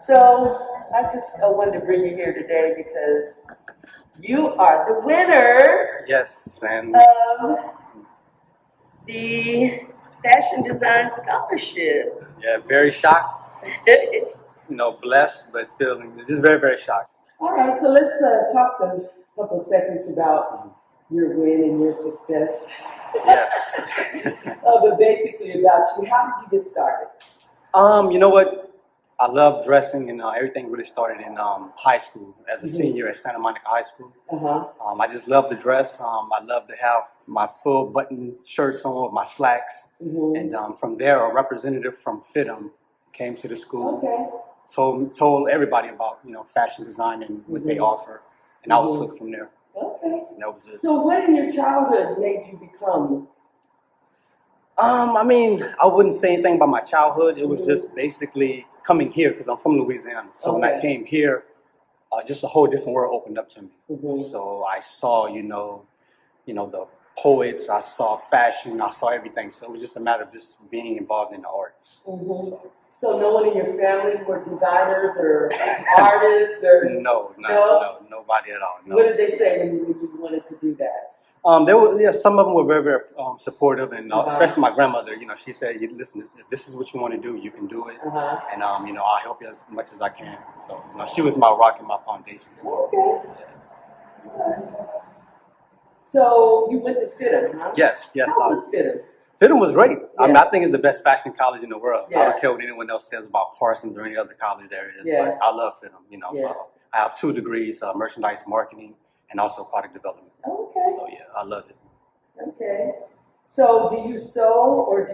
So I wanted to bring you here today because you are the winner Yes, and of the Fashion Design Scholarship. yeah, very shocked. Blessed, but feeling just very, very shocked. All right, so let's talk a couple seconds about your win and your success. Yes. But basically about you. How did you get started? You know what? I love dressing, and everything really started in high school as a senior at Santa Monica High School. I just love to dress. I love to have my full button shirts on with my slacks. And from there, a representative from FITM came to the school, told everybody about fashion design and what they offer, and I was hooked from there. Okay. So that was it. So what in your childhood made you become? I mean, I wouldn't say anything about my childhood. It was just basically coming here because I'm from Louisiana. So when I came here, just a whole different world opened up to me. So I saw, the poets, I saw fashion, I saw everything. So it was just a matter of just being involved in the arts. So no one in your family were designers or artists or no, nobody at all. No. What did they say when you wanted to do that? Some of them were very, very supportive, and especially my grandmother. She said, "Listen, if this is what you want to do, you can do it, and I'll help you as much as I can." So, she was my rock and my foundation. So, So you went to FITM, huh? Yes. How was FITM? FITM was great. I mean, I think it's the best fashion college in the world. Yeah. I don't care what anyone else says about Parsons or any other college there is, but I love FITM. So I have 2 degrees: merchandise marketing and also product development. Okay. So yeah, I love it. Okay. So do you sew or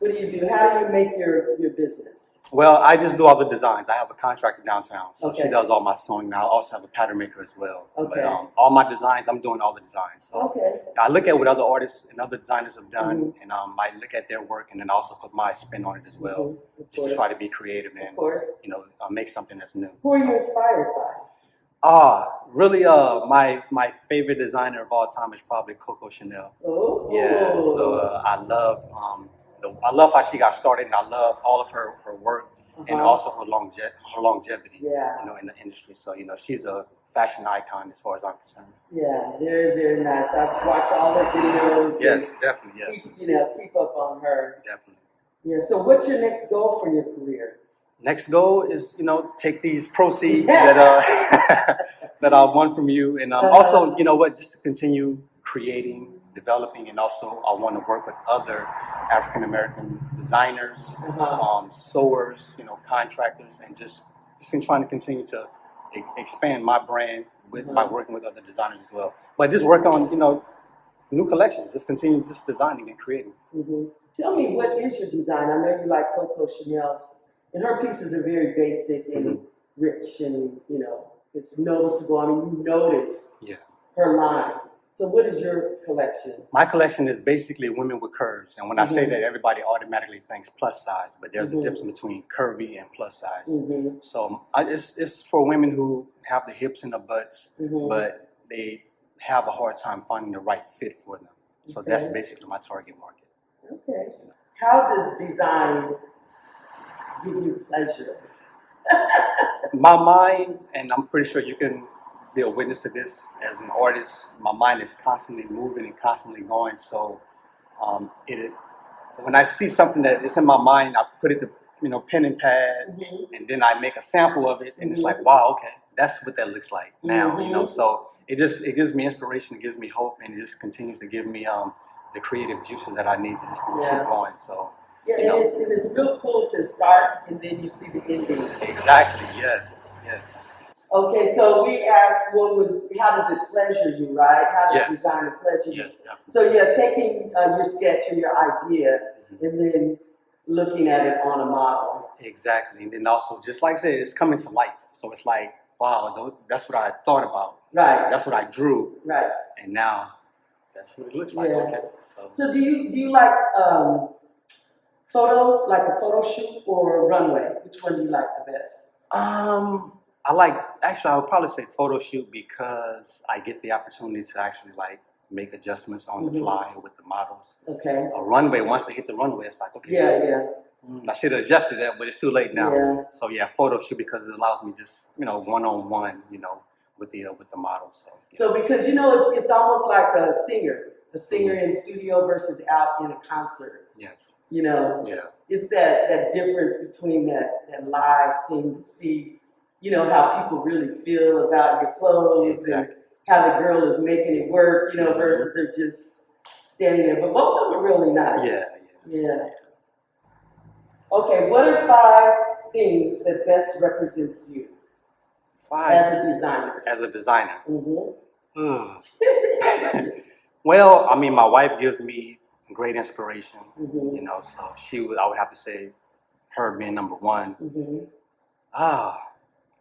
what do you do? How do you make your business? Well, I just do all the designs. I have a contractor downtown, so she does all my sewing now. I also have a pattern maker as well. But all my designs, I'm doing all the designs. So I look at what other artists and other designers have done, and I look at their work, and then also put my spin on it as well, just to try to be creative and make something that's new. Who are you inspired by? Really, my favorite designer of all time is probably Coco Chanel. Oh. Yeah, so I love how she got started, and I love all of her work, and also her longevity, in the industry. So she's a fashion icon as far as I'm concerned. Yeah, very, very nice. I've watched all her videos. Yes, definitely. Yes. Keep up on her. Definitely. Yeah. So what's your next goal for your career? Next goal is, take these proceeds that I won from you, and also, just to continue creating, developing, and also I want to work with other African American designers, sewers, contractors, and just in trying to continue to expand my brand by working with other designers as well. But just work on, new collections. Just continue just designing and creating. Tell me, what is your design? I know you like Coco Chanel's. And her pieces are very basic and rich, and it's noticeable. I mean, you notice her line. So what is your collection? My collection is basically women with curves. And when I say that, everybody automatically thinks plus size, but there's a difference between curvy and plus size. So it's for women who have the hips and the butts, but they have a hard time finding the right fit for them. So that's basically my target market. Okay. How does design give you pleasure? My mind, and I'm pretty sure you can be a witness to this as an artist, my mind is constantly moving and constantly going. So when I see something that is in my mind, I put it to pen and pad, and then I make a sample of it, and it's like, wow, okay, that's what that looks like now. So it gives me inspiration, it gives me hope, and it just continues to give me the creative juices that I need to just keep going. So. Yeah, and it's real cool to start and then you see the ending. Exactly, yes. Okay, so we asked how does it pleasure you, right? How does design pleasure you? Yes, definitely. So taking your sketch or your idea and then looking at it on a model. Exactly, and then also, just like I said, it's coming to life. So it's like, wow, that's what I thought about. Right. That's what I drew. Right. And now, that's what it looks like. Okay. So do you like Photos, like a photo shoot or runway? Which one do you like the best? I would probably say photo shoot because I get the opportunity to actually like make adjustments on the fly with the models. Okay. A runway, once they hit the runway, it's like, okay. I should have adjusted that, but it's too late now. Yeah. So yeah, photo shoot because it allows me just, one-on-one, with the model. So because it's almost like a singer in studio versus out in a concert. Yes. Yeah. It's that difference between that live thing to see, how people really feel about your clothes. Exactly. And how the girl is making it work, versus they're just standing there. But both of them are really nice. Yeah. Okay, what are 5 things that best represents you? 5 as a designer. As a designer. Well, I mean, my wife gives me great inspiration. So I would have to say, her being number 1.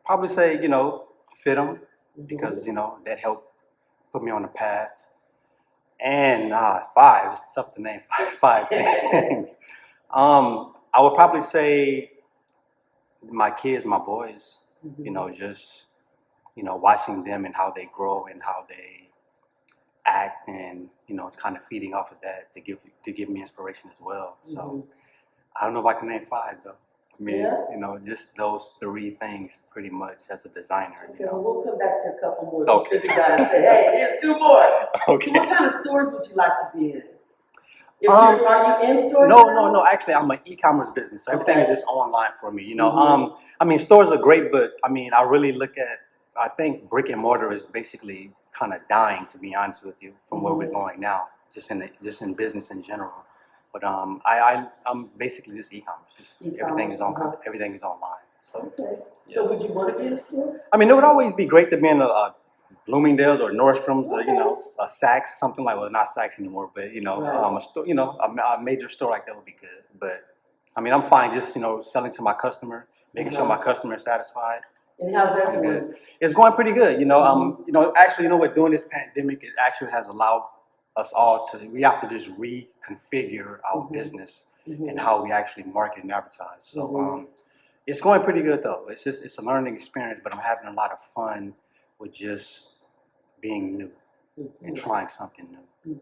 Probably say, fit them because that helped put me on the path. And 5, it's tough to name 5 things. I would probably say my kids, my boys. Just watching them and how they grow and how they act, and it's kind of feeding off of that to give me inspiration as well. So I don't know if I can name 5 though. I mean, just those 3 things pretty much as a designer. Okay, well, we'll come back to a couple more. Okay. Think about it and say, hey, here's 2 more. Okay. So what kind of stores would you like to be in? Are you in stores? No. Actually, I'm an e-commerce business, so everything is just online for me. I mean, stores are great, but I mean, I think brick and mortar is basically kind of dying, to be honest with you, from where we're going now, just in business in general. But I'm basically just e-commerce. Everything is everything is online. So. Okay. Yeah. So would you want to be in a store? I mean, it would always be great to be in a Bloomingdale's or Nordstrom's, or a Saks, something like, well, not Saks anymore, but a store, a major store like that would be good. But I mean, I'm fine just selling to my customer, making sure my customer is satisfied. And how's that going? Good. It's going pretty good. Actually, what, during this pandemic, it actually has allowed us all we have to just reconfigure our business and how we actually market and advertise. So it's going pretty good though. It's a learning experience, but I'm having a lot of fun with just being new and trying something new.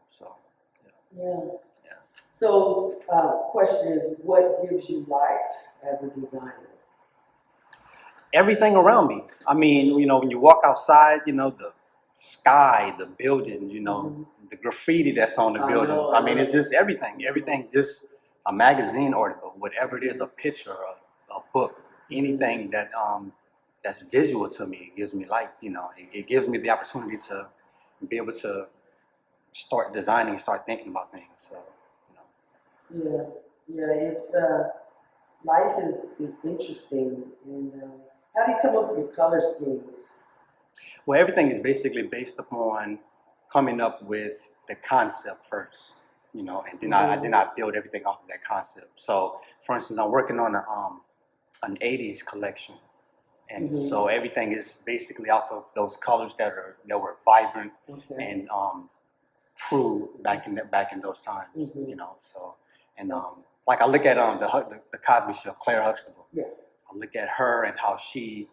So, yeah. So, question is, what gives you life as a designer? Everything around me. I mean, when you walk outside, the sky, the buildings, the graffiti that's on the buildings. I mean, it's just everything. Everything, just a magazine article, whatever it is, a picture, a book, anything that that's visual to me. It gives me life. It gives me the opportunity to be able to start designing, start thinking about things. So, It's life is interesting. And how do you come up with your color schemes? Well, everything is basically based upon coming up with the concept first, and then I build everything off of that concept. So, for instance, I'm working on an '80s collection. And so everything is basically off of those colors that were vibrant and true back in those times, So, and like I look at the Cosby Show, Claire Huxtable. Yeah. I look at her and how she,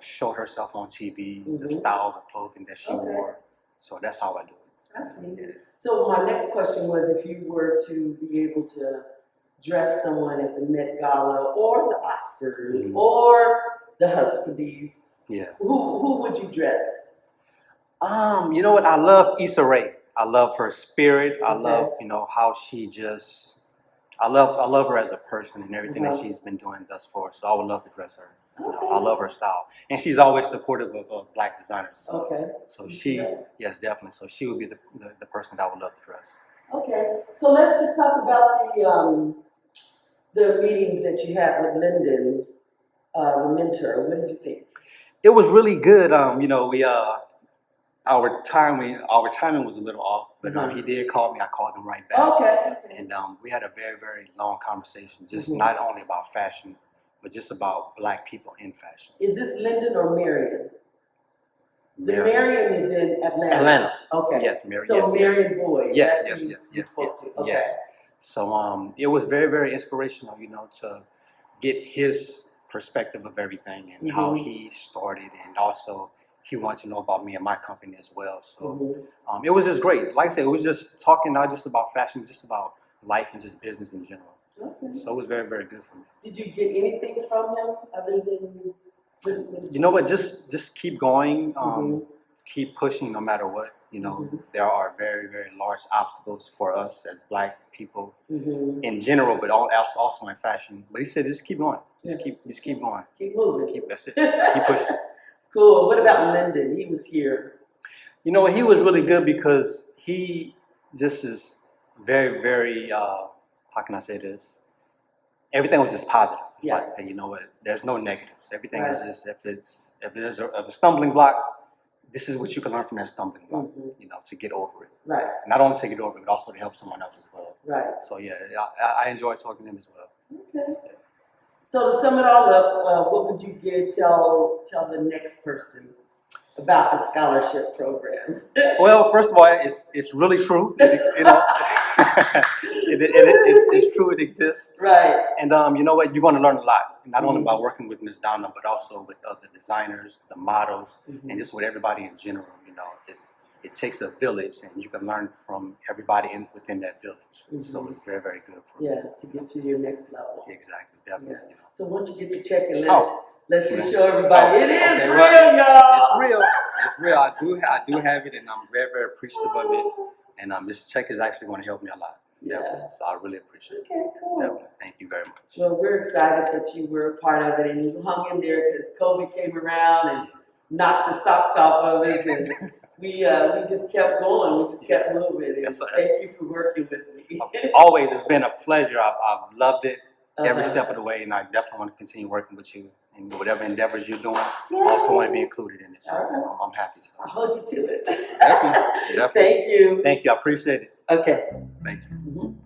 showed herself on TV, the styles of clothing that she wore. So that's how I do it. I see. Yeah. So my next question was, if you were to be able to dress someone at the Met Gala or the Oscars or the Huskies, who would you dress? You know what? I love Issa Rae. I love her spirit. I love, how she just. I love her as a person and everything that she's been doing thus far. So I would love to dress her. I love her style, and she's always supportive of Black designers as well. Okay. So yes, definitely. So she would be the person that I would love to dress. Okay. So let's just talk about the meetings that you had with Lyndon, the mentor. What did you think? It was really good. Our timing was a little off, but he did call me. I called him right back. Okay. And we had a very, very long conversation, just not only about fashion, but just about Black people in fashion. Is this Lyndon or Marion? The Marion is in Atlanta. Atlanta. Okay. Yes, Marion. So Marion Boyd. Yes. Okay. So it was very, very inspirational, you know, to get his perspective of everything and how he started, and also he wanted to know about me and my company as well. So it was just great. Like I said, it was just talking not just about fashion, but just about life and just business in general. Okay. So it was very, very good for me. Did you get anything from him other than? You know what? Just keep going. Keep pushing no matter what. You know, there are very, very large obstacles for us as Black people in general, but also in fashion. But he said, just keep going. Just keep going. Keep moving. That's it. Keep pushing. Cool. What about Lyndon? He was here. You know, he was really good because he just is very, very, how can I say this? Everything was just positive. It's like, hey, you know what? There's no negatives. Everything is just, if there's a stumbling block, this is what you can learn from that stumbling block, you know, to get over it. Right. Not only to get over it, but also to help someone else as well. Right. So yeah, I enjoy talking to him as well. Okay. Yeah. So to sum it all up, what would you tell the next person about the scholarship program? Well, first of all, it's really true. You know, it's true. It exists. Right. And you know what? You're going to learn a lot, not only by working with Ms. Donna, but also with other designers, the models, and just with everybody in general. You know, it takes a village, and you can learn from everybody within that village. So it's very, very good for me. To get to your next level. Exactly, definitely. You know. So once you get your check and let's just show everybody it is real, y'all. It's real. It's real. I do have it, and I'm very, very appreciative of it. And this check is actually going to help me a lot. Definitely. So I really appreciate it. Okay, cool. Definitely. Thank you very much. Well, we're excited that you were a part of it and you hung in there because COVID came around and knocked the socks off of us, and we just kept going. We just kept moving. And thank you for working with me. Always, it's been a pleasure. I've loved it every step of the way, and I definitely want to continue working with you and whatever endeavors you're doing. I also want to be included in it, so I'm happy. So. I'll hold you to it. Definitely. Thank you. Thank you. I appreciate it. Okay. Thank you.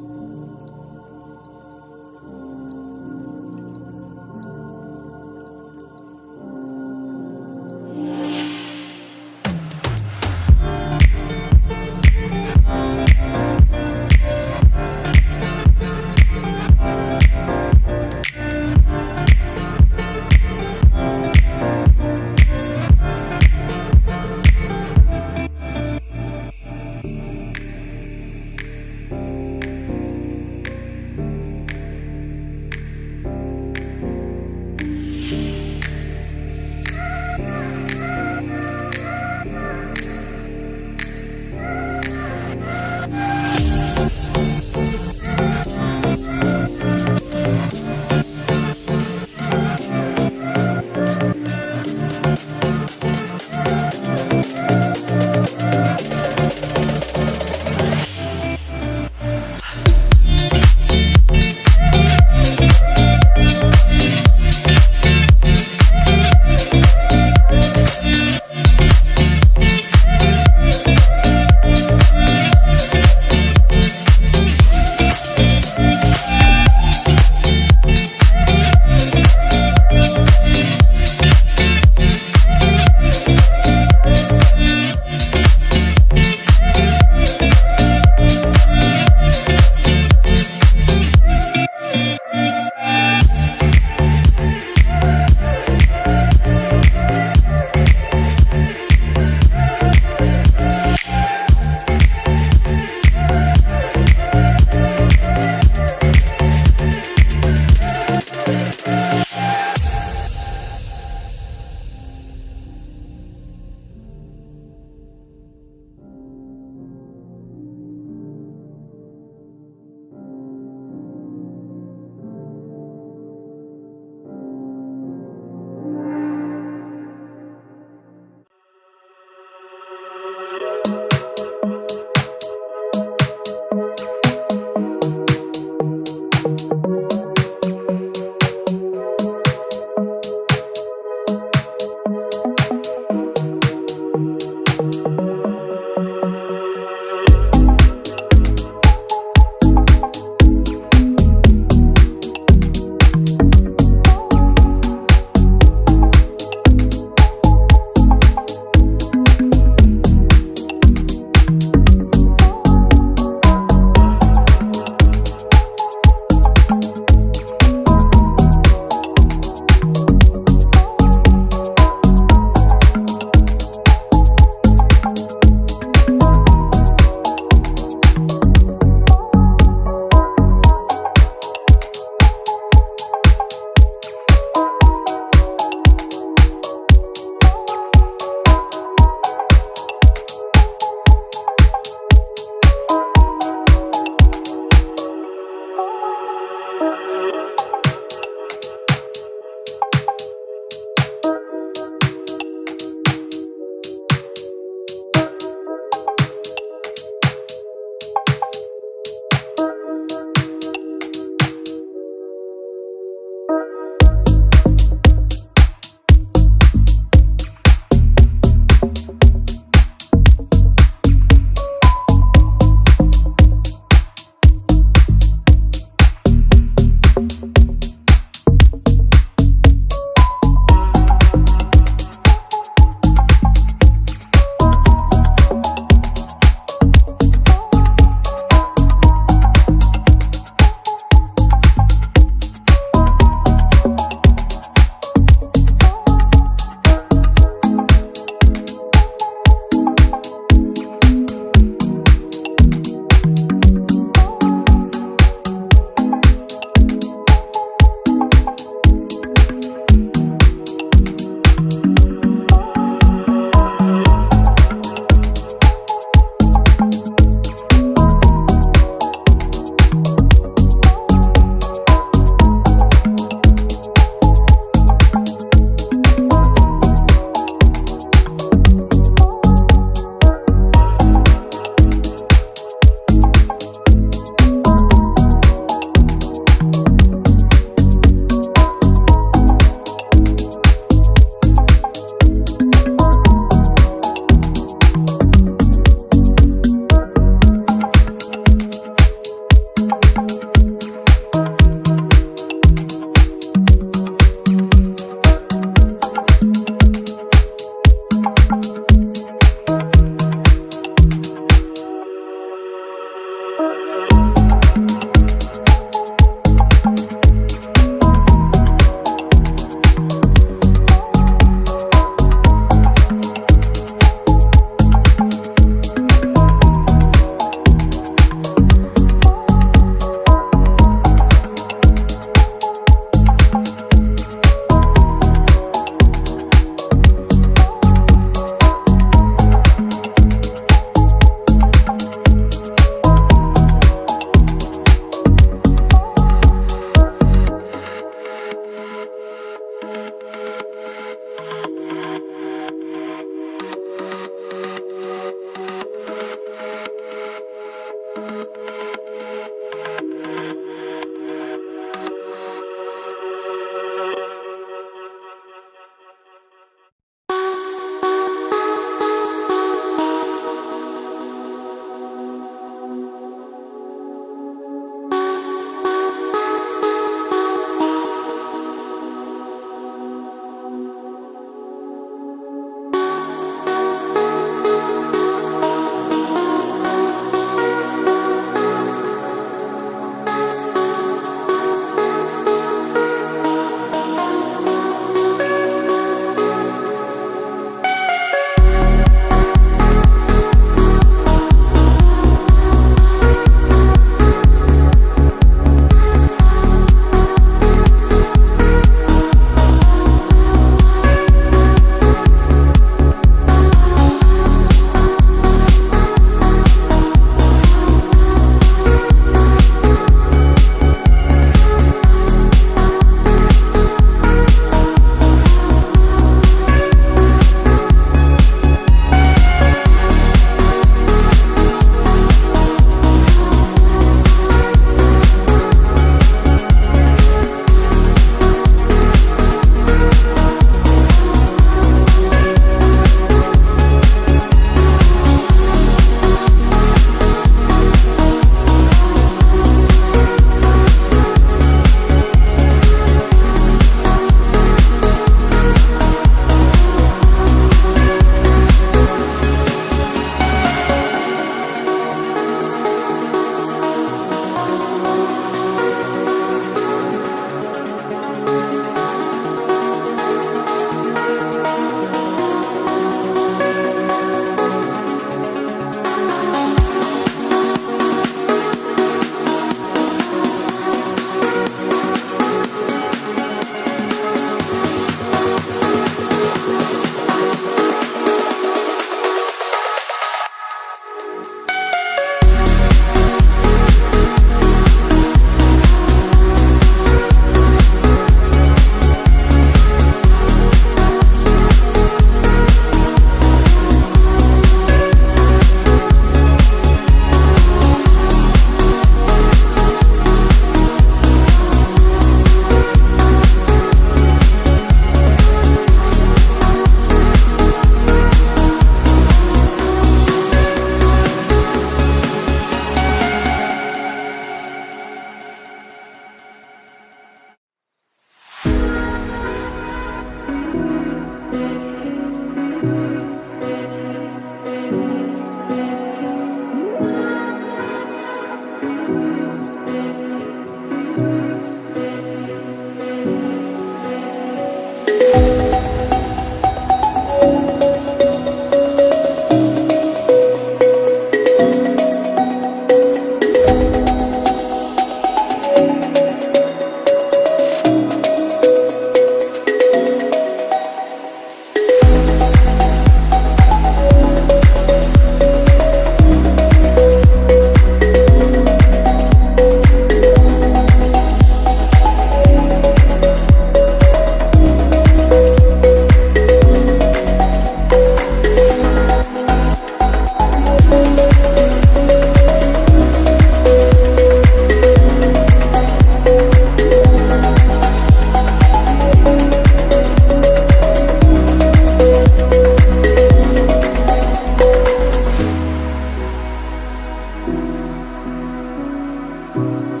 you.